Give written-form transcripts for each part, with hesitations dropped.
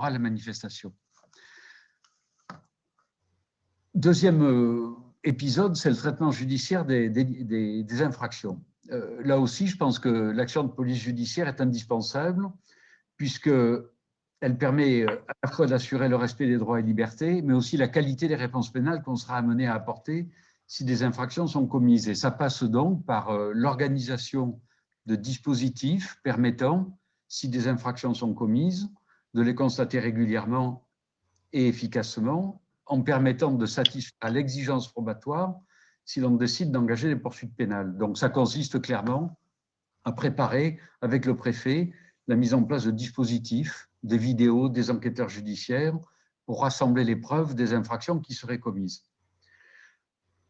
à la manifestation. Deuxième épisode, c'est le traitement judiciaire des infractions. Là aussi, je pense que l'action de police judiciaire est indispensable puisqu'elle permet à la fois d'assurer le respect des droits et libertés, mais aussi la qualité des réponses pénales qu'on sera amené à apporter si des infractions sont commises. Et ça passe donc par l'organisation de dispositifs permettant, si des infractions sont commises, de les constater régulièrement et efficacement, en permettant de satisfaire à l'exigence probatoire si l'on décide d'engager des poursuites pénales. Donc ça consiste clairement à préparer avec le préfet la mise en place de dispositifs, des vidéos, des enquêteurs judiciaires pour rassembler les preuves des infractions qui seraient commises.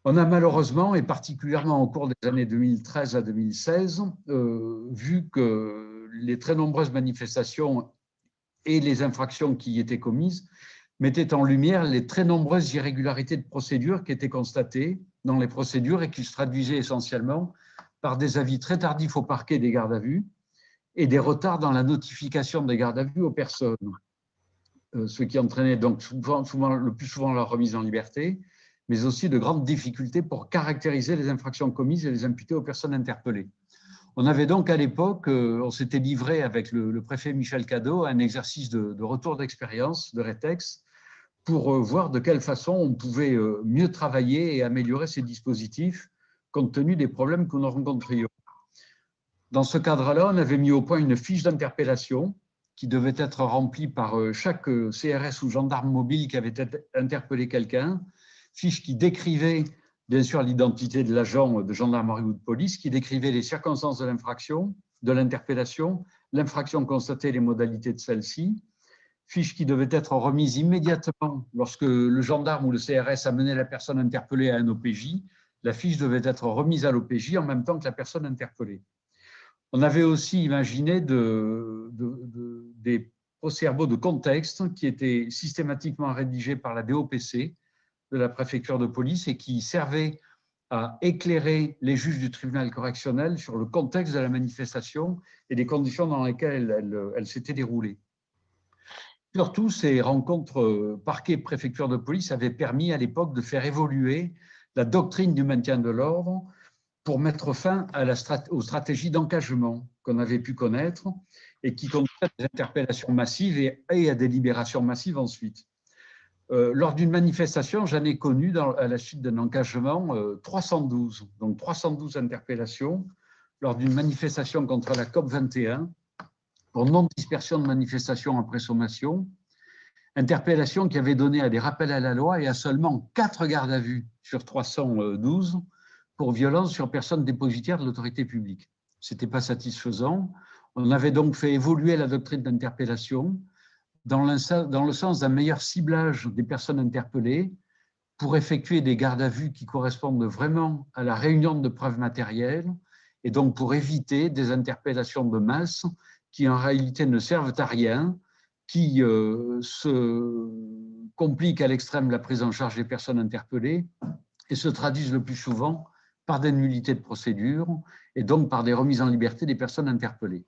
On a malheureusement, et particulièrement au cours des années 2013 à 2016, vu que les très nombreuses manifestations et les infractions qui y étaient commises mettaient en lumière les très nombreuses irrégularités de procédure qui étaient constatées dans les procédures et qui se traduisaient essentiellement par des avis très tardifs au parquet des gardes à vue et des retards dans la notification des gardes à vue aux personnes, ce qui entraînait donc le plus souvent leur remise en liberté, mais aussi de grandes difficultés pour caractériser les infractions commises et les imputer aux personnes interpellées. On avait donc à l'époque, on s'était livré avec le préfet Michel Cadot à un exercice de retour d'expérience de rétex pour voir de quelle façon on pouvait mieux travailler et améliorer ces dispositifs compte tenu des problèmes que nous rencontrions. Dans ce cadre-là, on avait mis au point une fiche d'interpellation qui devait être remplie par chaque CRS ou gendarme mobile qui avait interpellé quelqu'un, fiche qui décrivait bien sûr l'identité de l'agent de gendarmerie ou de police, qui décrivait les circonstances de l'infraction, de l'interpellation, l'infraction constatée et les modalités de celle-ci, fiche qui devait être remise immédiatement lorsque le gendarme ou le CRS amenait la personne interpellée à un OPJ. La fiche devait être remise à l'OPJ en même temps que la personne interpellée. On avait aussi imaginé des procès-verbaux de contexte qui étaient systématiquement rédigés par la DOPC de la préfecture de police et qui servaient à éclairer les juges du tribunal correctionnel sur le contexte de la manifestation et les conditions dans lesquelles elle s'était déroulée. Surtout, ces rencontres parquet-préfecture de police avaient permis à l'époque de faire évoluer la doctrine du maintien de l'ordre pour mettre fin aux stratégies d'engagement qu'on avait pu connaître et qui conduisaient à des interpellations massives et à des libérations massives ensuite. Lors d'une manifestation, j'en ai connu à la suite d'un engagement 312, donc 312 interpellations lors d'une manifestation contre la COP 21 pour non-dispersion de manifestation après sommation, interpellation qui avait donné à des rappels à la loi et à seulement 4 gardes à vue sur 312 pour violence sur personne dépositaire de l'autorité publique. Ce n'était pas satisfaisant. On avait donc fait évoluer la doctrine d'interpellation dans le sens d'un meilleur ciblage des personnes interpellées pour effectuer des gardes à vue qui correspondent vraiment à la réunion de preuves matérielles et donc pour éviter des interpellations de masse qui en réalité ne servent à rien, qui se compliquent à l'extrême la prise en charge des personnes interpellées et se traduisent le plus souvent par des nullités de procédure et donc par des remises en liberté des personnes interpellées.